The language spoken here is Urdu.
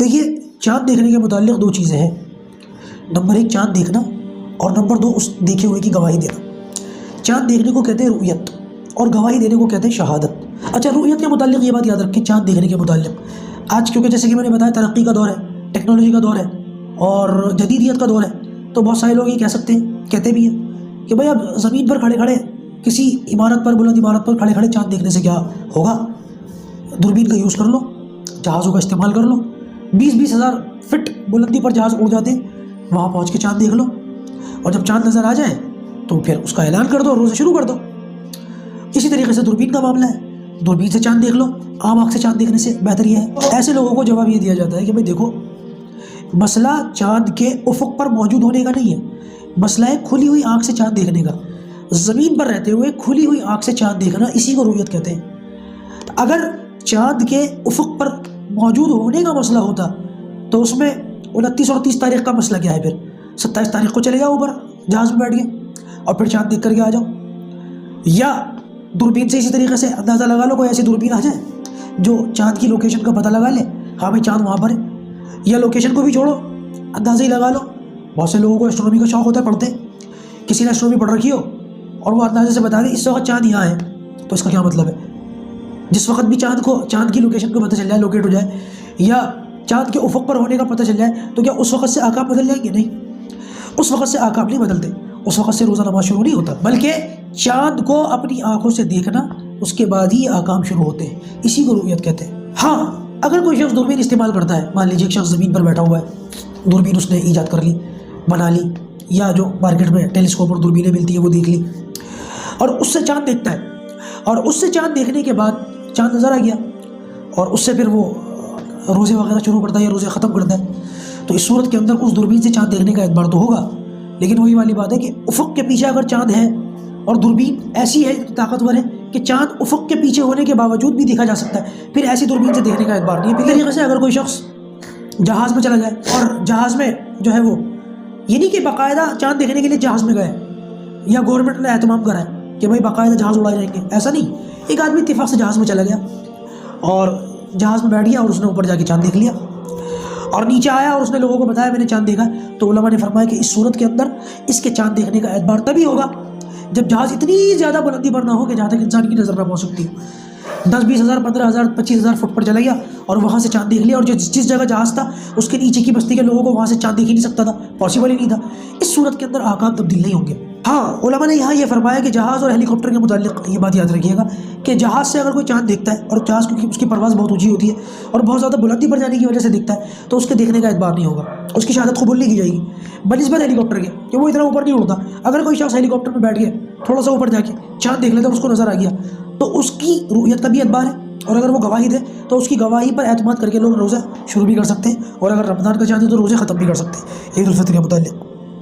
دیکھیے چاند دیکھنے کے متعلق دو چیزیں ہیں، نمبر ایک چاند دیکھنا اور نمبر دو اس دیکھے ہوئے کی گواہی دینا۔ چاند دیکھنے کو کہتے ہیں رؤیت اور گواہی دینے کو کہتے ہیں شہادت۔ اچھا رؤیت کے متعلق یہ بات یاد رکھیں، چاند دیکھنے کے متعلق آج کیونکہ جیسے کہ میں نے بتایا ترقی کا دور ہے، ٹیکنالوجی کا دور ہے اور جدیدیت کا دور ہے، تو بہت سارے لوگ یہ کہہ سکتے ہیں، کہتے بھی ہیں کہ بھائی اب زمین پر کھڑے کھڑے کسی عمارت پر، بلند عمارت پر کھڑے کھڑے چاند دیکھنے سے کیا ہوگا، دوربین کا یوز کر لو، جہازوں کا استعمال کر لو، 20-20 ہزار فٹ بلندی پر جہاز اڑ جاتے ہیں، وہاں پہنچ کے چاند دیکھ لو، اور جب چاند نظر آ جائے تو پھر اس کا اعلان کر دو اور روزے شروع کر دو۔ اسی طریقے سے دوربین کا معاملہ ہے، دوربین سے چاند دیکھ لو، عام آنکھ سے چاند دیکھنے سے بہتر یہ ہے۔ ایسے لوگوں کو جواب یہ دیا جاتا ہے کہ بھائی دیکھو مسئلہ چاند کے افق پر موجود ہونے کا نہیں ہے، مسئلہ ہے کھلی ہوئی آنکھ سے چاند دیکھنے کا، زمین پر رہتے ہوئے کھلی ہوئی آنکھ سے چاند دیکھنا، اسی کو رؤیت کہتے ہیں۔ اگر چاند کے افق پر موجود ہونے کا مسئلہ ہوتا تو اس میں 29 اور 30 تاریخ کا مسئلہ کیا ہے، پھر 27 تاریخ کو چلے جاؤ اوپر جہاز میں بیٹھ گئے اور پھر چاند دیکھ کر کے آ جاؤ، یا دوربین سے اسی طریقے سے اندازہ لگا لو، کوئی ایسی دوربین آ جائے جو چاند کی لوکیشن کا پتہ لگا لے، ہاں بھائی چاند وہاں پر ہے، یا لوکیشن کو بھی چھوڑو اندازہ ہی لگا لو۔ بہت سے لوگوں کو ایسٹرونومی کا شوق ہوتا ہے، پڑھتے ہیں، کسی نے ایسٹرونومی پڑھ رکھی ہو اور وہ اندازے سے بتا دے اس وقت چاند یہاں ہے، تو اس کا کیا مطلب ہے؟ جس وقت بھی چاند کی لوکیشن کو پتہ چل جائے، لوکیٹ ہو جائے، یا چاند کے افق پر ہونے کا پتہ چل جائے، تو کیا اس وقت سے احکام بدل جائیں گے؟ نہیں، اس وقت سے احکام نہیں بدلتے، اس وقت سے روزہ نماز شروع نہیں ہوتا، بلکہ چاند کو اپنی آنکھوں سے دیکھنا، اس کے بعد ہی احکام شروع ہوتے ہیں، اسی کو رؤیت کہتے ہیں۔ ہاں اگر کوئی شخص دوربین استعمال کرتا ہے، مان لیجیے ایک شخص زمین پر بیٹھا ہوا ہے، دوربین اس نے ایجاد کر لی، بنا لی، یا جو مارکیٹ میں ٹیلیسکوپ اور دوربینیں ملتی ہیں وہ دیکھ لی، اور اس سے چاند دیکھتا ہے، اور اس سے چاند دیکھنے کے بعد چاند نظر آ گیا اور اس سے پھر وہ روزے وغیرہ شروع کرتا ہے یا روزے ختم کرتا ہے، تو اس صورت کے اندر اس دوربین سے چاند دیکھنے کا اعتبار تو ہوگا، لیکن وہی والی بات ہے کہ افق کے پیچھے اگر چاند ہے اور دوربین ایسی ہے طاقتور ہے کہ چاند افق کے پیچھے ہونے کے باوجود بھی دیکھا جا سکتا ہے، پھر ایسی دوربین سے دیکھنے کا اعتبار نہیں ہے۔ پھر طریقے سے اگر کوئی شخص جہاز میں چلا جائے اور جہاز میں جو ہے وہ یہ نہیں کہ باقاعدہ چاند دیکھنے کے لیے جہاز میں گئے یا گورنمنٹ نے اہتمام کرا ہے کہ بھائی باقاعدہ جہاز اڑائے جائیں گے، ایسا نہیں، ایک آدمی اتفاق سے جہاز میں چلا گیا اور جہاز میں بیٹھ گیا اور اس نے اوپر جا کے چاند دیکھ لیا اور نیچے آیا اور اس نے لوگوں کو بتایا میں نے چاند دیکھا، تو علماء نے فرمایا کہ اس صورت کے اندر اس کے چاند دیکھنے کا اعتبار تبھی ہوگا جب جہاز اتنی زیادہ بلندی پر نہ ہو کہ جہاں تک انسان کی نظر نہ پہنچ سکتی ہو، 10-20 ہزار 15 ہزار 25 ہزار فٹ پر چلا گیا اور وہاں سے چاند دیکھ لیا، اور جس جگہ جہاز تھا اس کے نیچے کی بستی کے لوگوں کو وہاں سے چاند دیکھ ہی نہیں سکتا تھا، پاسبل ہی نہیں تھا، اس صورت کے اندر احکام تبدیل نہیں ہوں گے۔ ہاں علماء نے یہاں یہ فرمایا کہ جہاز اور ہیلی کاپٹر کے متعلق یہ بات یاد رکھیے گا کہ جہاز سے اگر کوئی چاند دیکھتا ہے، اور جہاز کیونکہ اس کی پرواز بہت اونچی ہوتی ہے اور بہت زیادہ بلندی پر جانے کی وجہ سے دیکھتا ہے، تو اس کے دیکھنے کا اعتبار نہیں ہوگا، اس کی شہادت قبول نہیں کی جائے گی بنسبت ہیلی کاپٹر کے، کہ وہ اتنا اوپر نہیں اڑتا۔ اگر کوئی شخص ہیلی کاپٹر میں بیٹھ گیا، تھوڑا سا اوپر جا کے چاند دیکھ لیتا اور اس کو نظر آ گیا، تو اس کی رؤیت کا بھی اعتبار ہے، اور اگر وہ گواہی دے تو اس کی گواہی پر اعتماد کر کے لوگ روزہ شروع بھی کر سکتے ہیں، اور اگر رمضان کا چاند ہے تو روزے ختم بھی کر سکتے ہیں عید الفطر کے متعلق۔